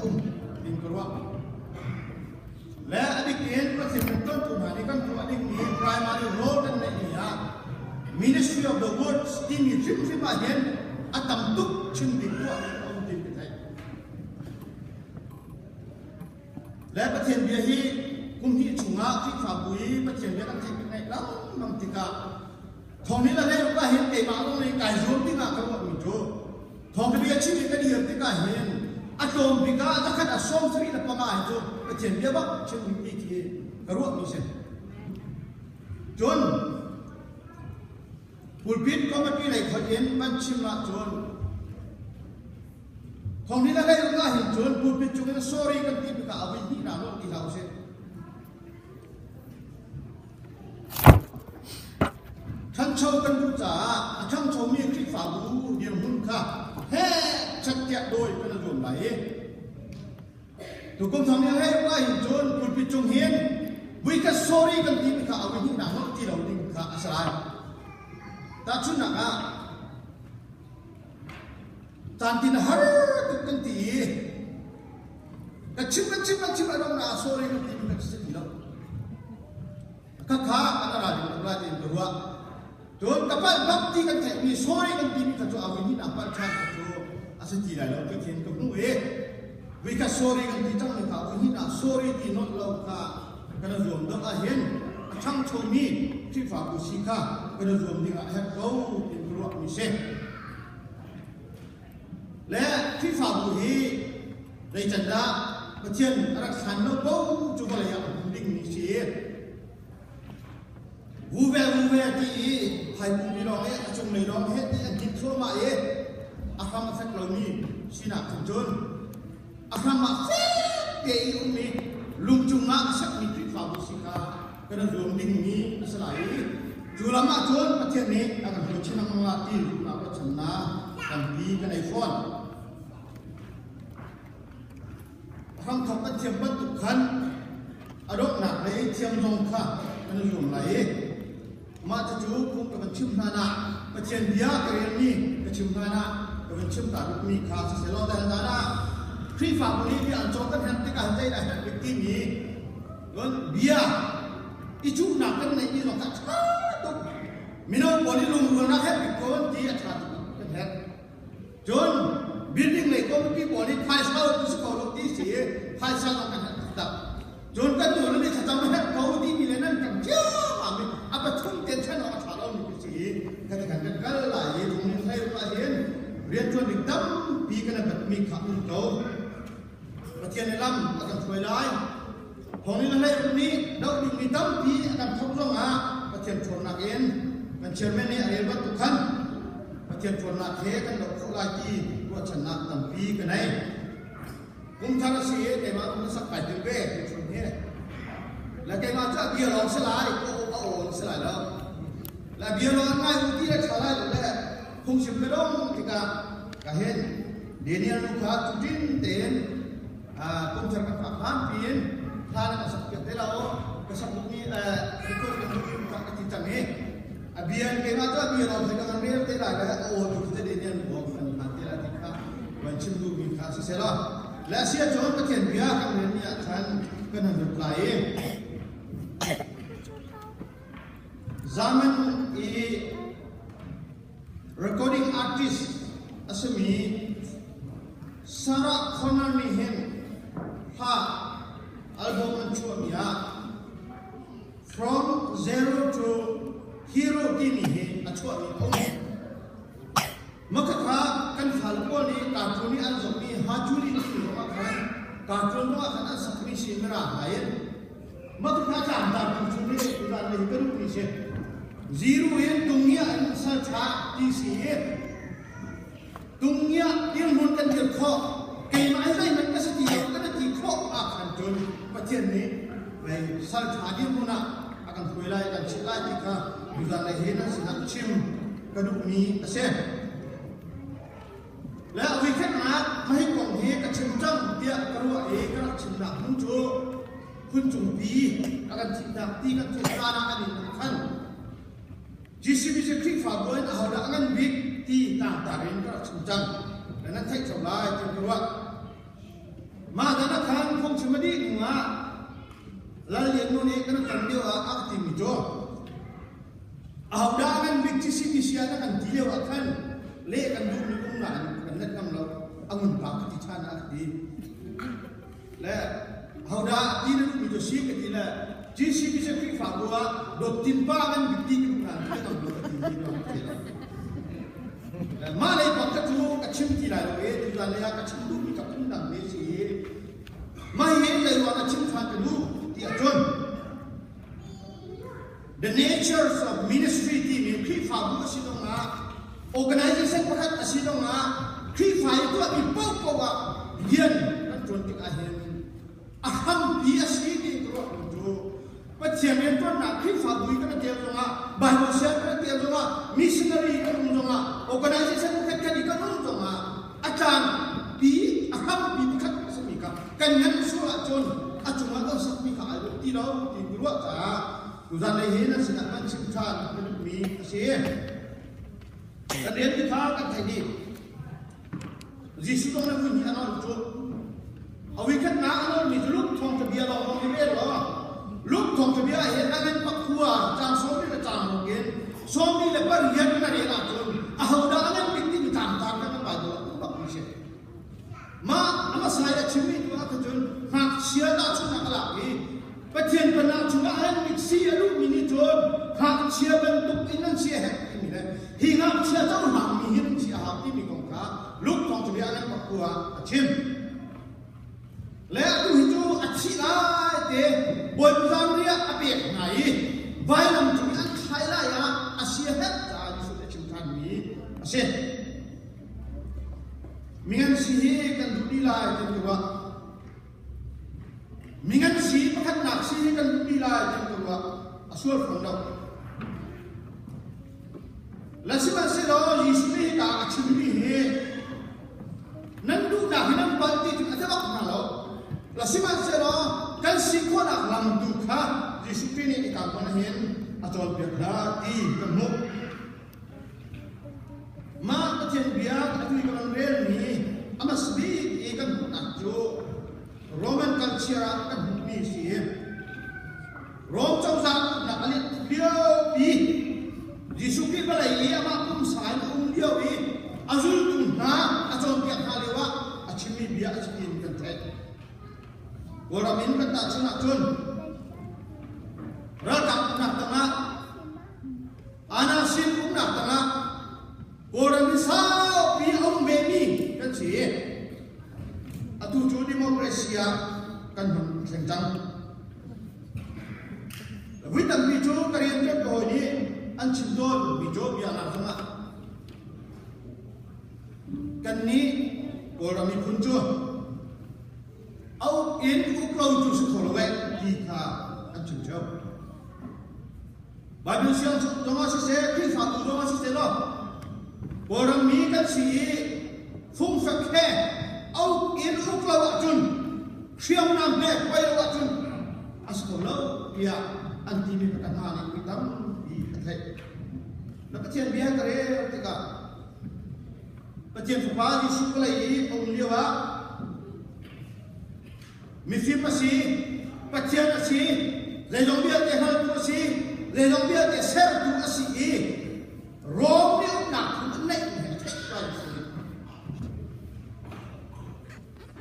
ทุ่มดินกระวและอดีตเองประเทศเป็นต้นทุนหาในกันตัวอดีตนี้ primary role กันในนี้ Ministry of the Words ที่มีทริปที่มาเห็นอัตมตุกชิมดินตัวนี้องค์ดินเป็นไทยและประเทศเบียฮีกุมที่ชุงอาที่ฝาบุยประเทศเบียตั้งที่เป็นไงแล้วน้ำติกาทองนี้เราได้รู้ว่าเห็นเตมาลงในกายโยมที่มาเขาบอกมีโจทองเบียชีวิตก็ดีที่กายเห็นอารมณ์พิการถ้าขัดอารมณ์สรีระประมาณโจประเทศเบียบอกเช่นนี้ที่กระรู้มีเช่นจนบุญพิษก็ไม่มีอะไรขอเย็นมันชิมละจนทองนี้เราได้รู้ว่าเห็นจนบุญพิษจุกัน sorry กันที่พิการเอาไว้ที่น้ำลงที่เราเช่นท่านชาวกันดูจ่าท่านชาวมีคลิปฝาบูเดียวมุ่งค่ะเฮ้ชัดเจนโดยเป็นรวมไหลถูกกำทำยังไงว่าเห็นจนบุญพิษจงเห็นวิกา sorry กันที่พิการเอาไว้ที่น้ำลงที่เราดิ้งค่ะอัศรัยแต่ชุนนักตอนที่น่าฮัร์ตุกันทีก็ชิมอารมณ์น่าสวยกันทีมันก็สิ่งเดียวก็ข้าอันนั้นเราจะดูว่าจนกับบัพตีกันแท้มีสวยกันทีมีข้าจะเอาไว้ที่นับปัจจัยข้าจะอาศัยที่ไหนเราจะเห็นกับนู้นวิกาสวยกันที่จังเลยข้าเอาไว้ที่นับสวยที่โน้ตเราข้าก็จะรวมต้องเห็นช่างโชมีที่ฝากบุชิก้าก็จะรวมที่ให้เขาเป็นตัวมิเชและที่ฝากบุฮีในจันดาประเทศรักษาโนโบจุกเลยอ่ะดิ้งมิเชวูเวที่ไพ่บุญร้องเอ๊ะจงเลยร้องเอ๊ะที่อันกินทั่วมาเอ๊ะอาคามาสักเหล่านี้สินักจนอาคามาเซ่เกี่ยวมีลุงจุงนักสักมีที่ฝากบุชิก้าก็จะรวมดิ้งนี้สลายจุลมาจนประเทศนี้อาการหัวชินังลาตีจุลมาชนะกันดีกันไอฟอนทำขับกันเทียมบรรทุกขันอารมณ์หนักเลยเทียมลงค่ะกันรวมไหลมาจะจูบพุ่งกับชิมนานาประเทศเดียกันเรียนนี้กับชิมนานากับชิมตาลุกมีขาเสียรอแต่นานาครีฝากวันนี้ที่อันโจกันแทนที่การใจได้แห่งวิกฤตนี้เงินเบียอีจูนักกันในนี้เราตัดช้าตุกมิโนบอดี้ลุงเรานักแฮปปี้คนที่อาชาตุกันแทนจนบิลดิ้งเลยก็มีบอดี้ไฟเช่าที่สกอลที่เสียไฟเช่าต้องกันตัดจนกันตัวนี้จะทำให้เขาที่มีเลยนั่นกันเจ้ามีอะไรทุ่มเต็มชั้นอาชาเรามีเสียกันกันกันหลายตรงนี้ให้เราเห็นเรียนจนดึกดำปีกันแบบมีขับมีโตประเทศในลำอาการช่วยไล่ของนี้ในวันนี้เราดึงมีตั้มปีอาการทบทวนมาประเทศชนนักเอ็นกันเชื่อแม่นี่อะไรบ้างทุกขั้นประเทศชนนักเทกันเราเขาไล่ที่ว่าชนะตั้มปีกันไหนกุมทางเสียแต่มาอุปสรรคไปถึงเบ้ชนนี้แล้วแกมาจะเบียร์ร้องสลายโอ้โหสลายแล้วแล้วเบียร์ร้องง่ายที่จะสลายแล้วคงสิบกระดงที่กะเห็นเดี๋ยวนี้ลูกค้าจุดดิ้นเต้นกุมทางกับผ่านปีนท่านก็สักเก็บได้แล้วก็สักนี้ที่ก็เป็นที่ทำที่จังนี้เบียร์เกมาจะเบียร์เราจะกันเรียนได้แล้วโอ้ดูที่เดี๋ยวนี้บอกกันมาที่ละที่ข้าวันชิมดูมีข้าเสียแล้วและเสียจนประเทศเบียร์กันเนี่ยท่านก็นั่งดูไกลzaman recording artist asmi Sarah Connor ni hen ha album anchuamia from zero to hero kini he achuami ong makakha kan phalpo ni cartoon ni album ni hajuli ni makakha cartoon no akan sakni simra hayen makakha kan cartoon ni udan ni kan ni se zero yen dunia sa cha ti si dunia yang mungkin terkho kai mai sai man ka sati ka ti kho akan jun patien ni lai sal cha di muna akan thuilai kan chilai ti ka udan lai hena sinak chim kaduk ni ase la wi khat ma mai kong he ka chim chang tia karua e ka chim na hung chu kun chung pi akan chim na ti ka chim na kan ni kan GCB จะคลิกฝากไว้เอาละงั้นวิกที่ต่างๆเองก็ชุ่มจังดังนั้นให้ชาวไร่จึงรู้ว่ามา cuma di nga lalu yang ni kena tandil aktif itu ahdagan bikci siapa kan dia akan lekan dulu umlan kan nak lo angun pak di sana aktif le ahda ini itu sih ketila jisi bisa kita buat dot timbangan bikci umlan kita dot timbangan malai pakat tu kacim tidak le tu dah le kacim tu kita pun dah besi mai le lu kacim tak tu dia John. The natures of ministry team in Krifa bu sidonga organization pakat asidonga Krifa itu abi pokowa gian kan John tik ahen aham dia sini tu Pacien itu nak Krifa bu kan dia zonga Bible kan dia zonga missionary kan zonga organization pakat kan ikan zonga akan bi aham bi pakat semika kan yang surat John acuma kan sakmi ka ayo tilo di guru ta tujan lehi na sinaman simthan mi ase kadien ti ka ka thai jisu tong na ni anal tu awi kan na anal mi luk thong ta bia lo thong ni lo luk thong ta bia he na men pakua chang so ni na chang gen so ni le par yan na re la tu a ho da na pikti ni tam tam na ba do ba ni se ma ama saya chimi tu ka jun hak sia da chu na la ni patien pana chu na an mik si alu mini ton hak sia ban tuk inan sia hek ni le hi ngam sia chau ha mi hin sia ha ti mi kong ka luk kong tu ya na pakua achim le tu hi chu achi la te bon zam ria apek nai vai lam chu an khai la ya asia hek ta ni su chim than mi ase mingan si kan dudi la te tu mingan si pakat nak si kan bila jeng tua asur fondok lasiman se lo Yesus ni ka achimi he nandu dah hinam banti tu ada bak malo lasiman se lo kan si ko nak lam tu kha Yesus ni ka pan hen atol biakla ti kemu ma patien biak atu kan rel ni amas bi ikan nak jo Roman culture kan ni sih. Rom châu sa nak alit liao bi. Yesus ki balai ia ma kum sai liao bi. Azul tu na ajon piak halewa achimi bia achimi kan thai. Goramin kan ta chuna chun. Rakap nak tanga. Ana sim kum nak tanga. Goramin sao bi om bemi kan sih. Atu jo demokrasia kan senjang. Witam bijo karian ke ko ni an chindol bijo biya na tanga. Kan ni orami punjo. Au in ukau tu sekolwe di ka an chinjo. Bible siang donga se ki fa tu donga se lo. Orami kan si fung fakhe au in ukla wajun siam nam le pai wajun askolo ya anti ni kata ni hitam di thai na patien biya kare tika patien fa di suklai ong liwa mi fi pasi patien asi le jong biya te hal tu si le jong biya te ser tu asi e rom ni nak nei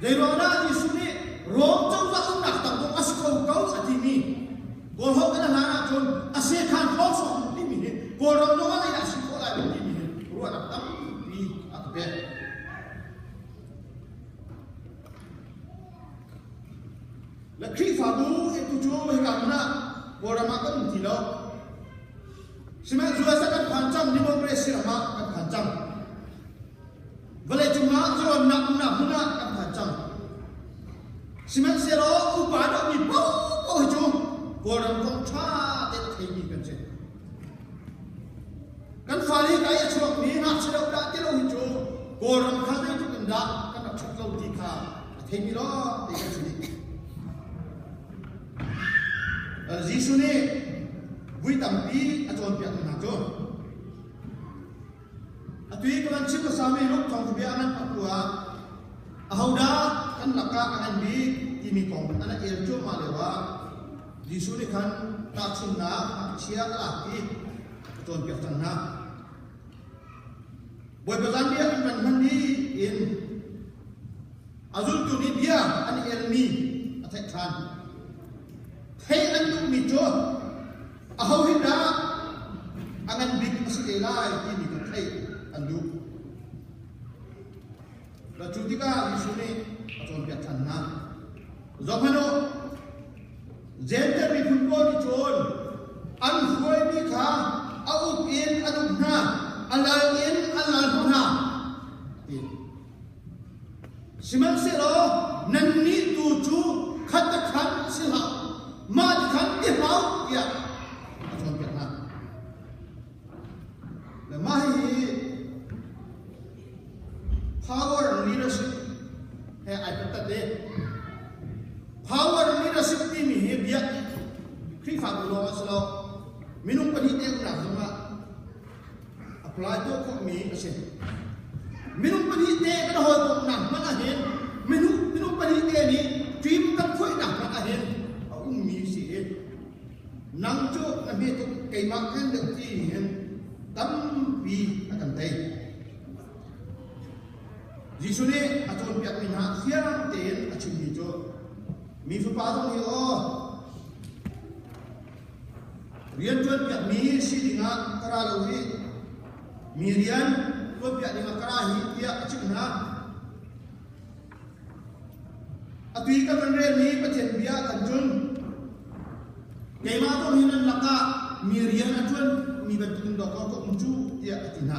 Derona di sini rom jauh lah nak tanggung askau kau atimi. Golhok kana hana jon asekan kosong di mini. Golhok doang ni nasi kola di mini. Ruan nak tam di akbe. Lekri fabu itu jo hikamna golhok makan tilo. Semak juasa kan pancam demokrasi ramak kan pancam. Boleh cuma jo nak kan pancam. Semak selo upada ni bau jo. Golhok kong cha te thei kan je. Kan fali kaya chuak ni nak selo da te lo jo. Golhok kha ni tu kan da kan nak chakau ti kha. Thei mi lo te kan sini. Jisu ni vui tampi ajon piak na jo. Atui kawan cip sami luk thong bianan Papua. Ahauda kan laka anan bi timi kong ana erjo malewa Yesu ni kan tak sunna sia laki ton pia tanna boy bazan dia kan mandi in azul tu ni dia an elmi atai khan thei an tu mi jo ahau hida angan big asikela ini kan thei andu la chutika Yesu ni ton pia tanna zomano Zenter ni football ni chon an huai ni kha au in anu na alal in alal na siman se lo nan ni tu chu khat khan se ha ma khan ti hau ya chon pet na la mai power leadership hai ai pata de power leadership team he bia kri fa lo aslo minung pani te na ma apply to ko mi ase minung pani te ka ho to na ma na hen minung pani te ni dream tam khoi na ma hen au mi si he nang cho na me to kai ma kan de ti hen tam bi akan tai jisune aton piak min ha siang ten achim ni jo mi fu pa dong hi o rian chuan piak mi si dinga kara lo hi mi rian to piak dinga kara hi tia achik na atui ka kan re ni pachen bia kan chun ngai ma to hinan laka mi rian achun mi ban tung do ko umchu tia atina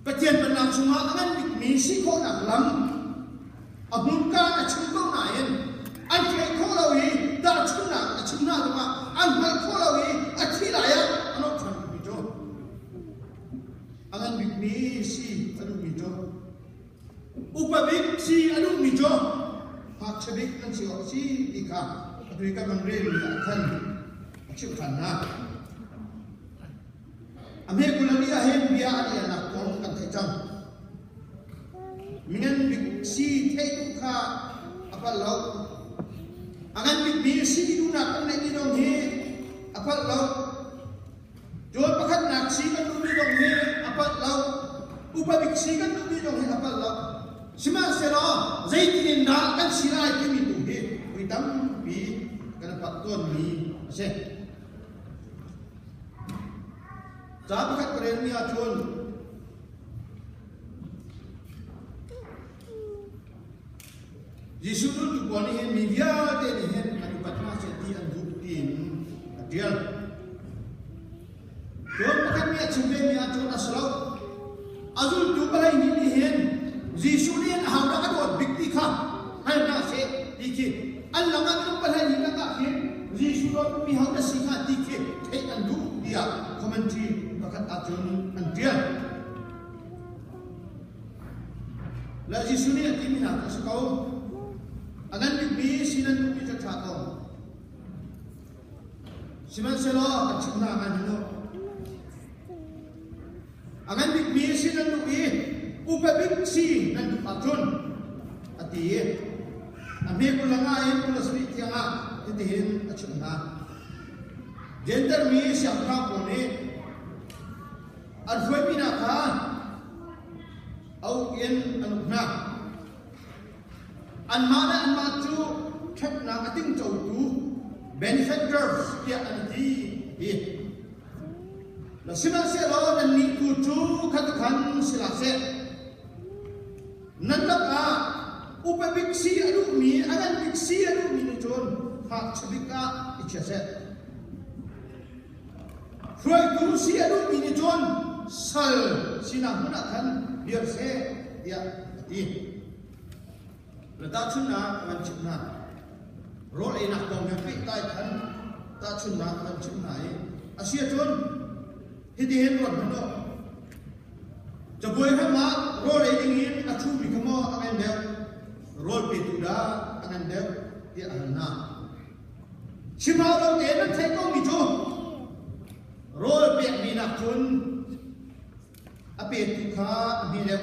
pachen ban nak sunga angan mi si ko nak lam abun ka na chungko na yen an ke ko lo hi da chungna ma an ma ko lo hi a thi la ya ano chan mi jo angan big mi si anu mi jo upabik si anu mi jo ha chabik an si o si dikha adui ka man re mi la khan chiu khan na ame kulani a hen bia ani na kong kan thai chang mingan big si thei tu kha apal lo angan big mi si du na kan nei dong he apal lo jor pakhat nak si kan du ni dong he apal lo upa big si kan du ni dong he apal lo sima se lo zaitin na kan sirai ki mi du he wi tam bi kan pat ton mi se ja pakhat kren mi a chon Yesu tu boni hen media de ni hen anu patma se ti an du tin adial don pakat mi achimbe mi achon aslo azul tu balai ni hen Yesu ni an hawra ka do bikti kha hai na se dikhi Allah ka tu balai ni ka hen Yesu do mi hawra sikha dikhi thei an du dia commentary pakat achon an dial la Yesu ni atimi na ka sakau agan bi sinan bi ta tha to siman selo achna man no agan bi sinan bi upabik si nan patron ati ame kulanga en kulasri tianga tihin achna gender mi syakha pone adwai bina kha au yen anukna an ma chu thak na ating chau tu benefactors kia an ti hi la sima se lo nan ni tu chu khat khan sila se nan la ka upabik si adu mi agan bik si adu mi ni chon ha chabika icha se froi tu si adu mi ni chon sal sina huna khan biar se ya ti ta chunna man chunna ro le na dong me tai khan ta chunna man chunna ai asia chon hidi hen ron no cha boy ha ma ro le ding hin a chu mi kamo amen de ro pe tu da amen de ti anna chima ro de na thai ko mi cho ro pe mi na chun a pe tu kha mi le